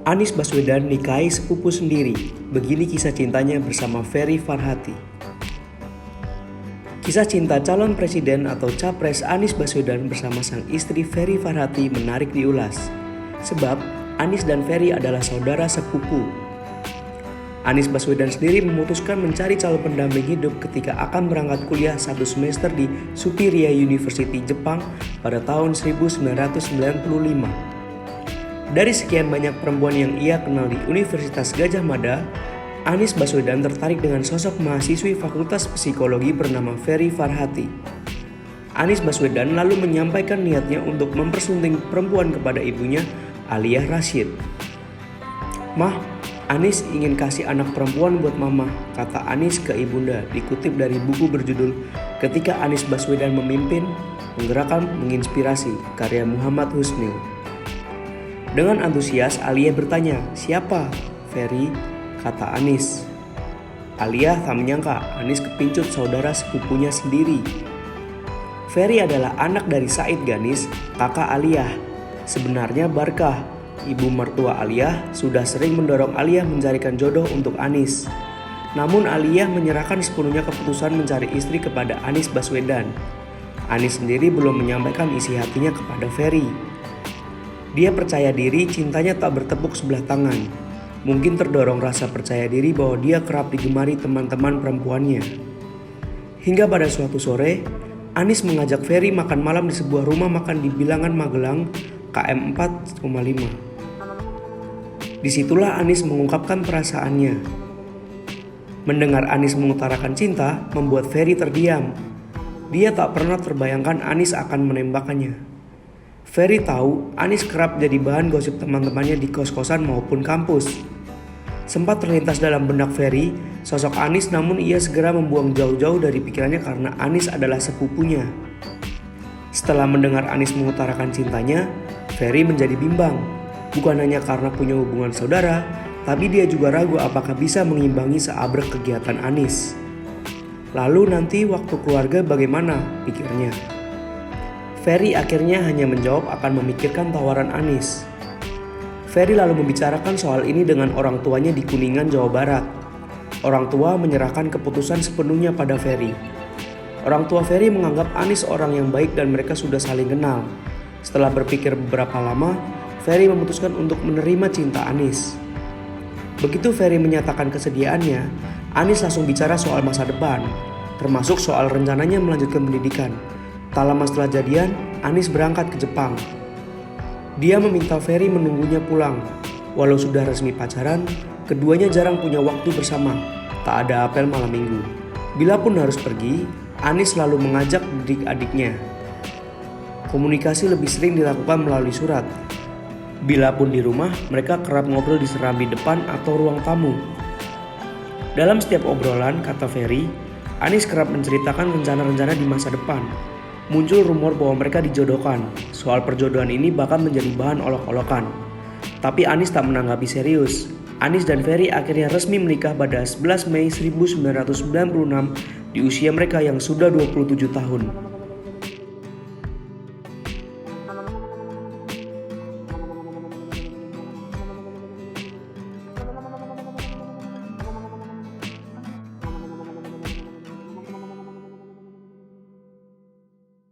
Anies Baswedan nikahi sepupu sendiri. Begini kisah cintanya bersama Ferry Farhati. Kisah cinta calon presiden atau capres Anies Baswedan bersama sang istri Ferry Farhati menarik diulas. Sebab Anies dan Ferry adalah saudara sepupu. Anies Baswedan sendiri memutuskan mencari calon pendamping hidup ketika akan berangkat kuliah 1 semester di Superior University Jepang pada tahun 1995. Dari sekian banyak perempuan yang ia kenal di Universitas Gadjah Mada, Anies Baswedan tertarik dengan sosok mahasiswi Fakultas Psikologi bernama Ferry Farhati. Anies Baswedan lalu menyampaikan niatnya untuk mempersunting perempuan kepada ibunya, Aliyah Rashid. "Mah, Anies ingin kasih anak perempuan buat mama," kata Anies ke ibunda, dikutip dari buku berjudul Ketika Anies Baswedan Memimpin, Menggerakkan Menginspirasi, karya Muhammad Husnil. Dengan antusias, Aliyah bertanya, "Siapa?" "Ferry," kata Anies. Aliyah tak menyangka Anies kepincut saudara sepupunya sendiri. Ferry adalah anak dari Said Ganis, kakak Aliyah. Sebenarnya Barkah, ibu mertua Aliyah, sudah sering mendorong Aliyah mencarikan jodoh untuk Anies. Namun Aliyah menyerahkan sepenuhnya keputusan mencari istri kepada Anies Baswedan. Anies sendiri belum menyampaikan isi hatinya kepada Ferry. Dia percaya diri, cintanya tak bertepuk sebelah tangan. Mungkin terdorong rasa percaya diri bahwa dia kerap digemari teman-teman perempuannya. Hingga pada suatu sore, Anies mengajak Ferry makan malam di sebuah rumah makan di Bilangan Magelang, KM 4,5. Disitulah Anies mengungkapkan perasaannya. Mendengar Anies mengutarakan cinta, membuat Ferry terdiam. Dia tak pernah terbayangkan Anies akan menembakkannya. Ferry tahu Anies kerap jadi bahan gosip teman-temannya di kos-kosan maupun kampus. Sempat terlintas dalam benak Ferry sosok Anies, namun ia segera membuang jauh-jauh dari pikirannya karena Anies adalah sepupunya. Setelah mendengar Anies mengutarakan cintanya, Ferry menjadi bimbang. Bukan hanya karena punya hubungan saudara, tapi dia juga ragu apakah bisa mengimbangi seabrek kegiatan Anies. Lalu nanti waktu keluarga bagaimana, pikirnya. Ferry akhirnya hanya menjawab akan memikirkan tawaran Anies. Ferry lalu membicarakan soal ini dengan orang tuanya di Kuningan, Jawa Barat. Orang tua menyerahkan keputusan sepenuhnya pada Ferry. Orang tua Ferry menganggap Anies orang yang baik dan mereka sudah saling kenal. Setelah berpikir beberapa lama, Ferry memutuskan untuk menerima cinta Anies. Begitu Ferry menyatakan kesediaannya, Anies langsung bicara soal masa depan, termasuk soal rencananya melanjutkan pendidikan. Tak lama setelah jadian, Anies berangkat ke Jepang. Dia meminta Ferry menunggunya pulang. Walau sudah resmi pacaran, keduanya jarang punya waktu bersama. Tak ada apel malam minggu. Bila pun harus pergi, Anies selalu mengajak adik-adiknya. Komunikasi lebih sering dilakukan melalui surat. Bila pun di rumah, mereka kerap ngobrol di serambi depan atau ruang tamu. Dalam setiap obrolan, kata Ferry, Anies kerap menceritakan rencana-rencana di masa depan. Muncul rumor bahwa mereka dijodohkan. Soal perjodohan ini bahkan menjadi bahan olok-olokan. Tapi Anies tak menanggapi serius. Anies dan Ferry akhirnya resmi menikah pada 11 Mei 1996 di usia mereka yang sudah 27 tahun.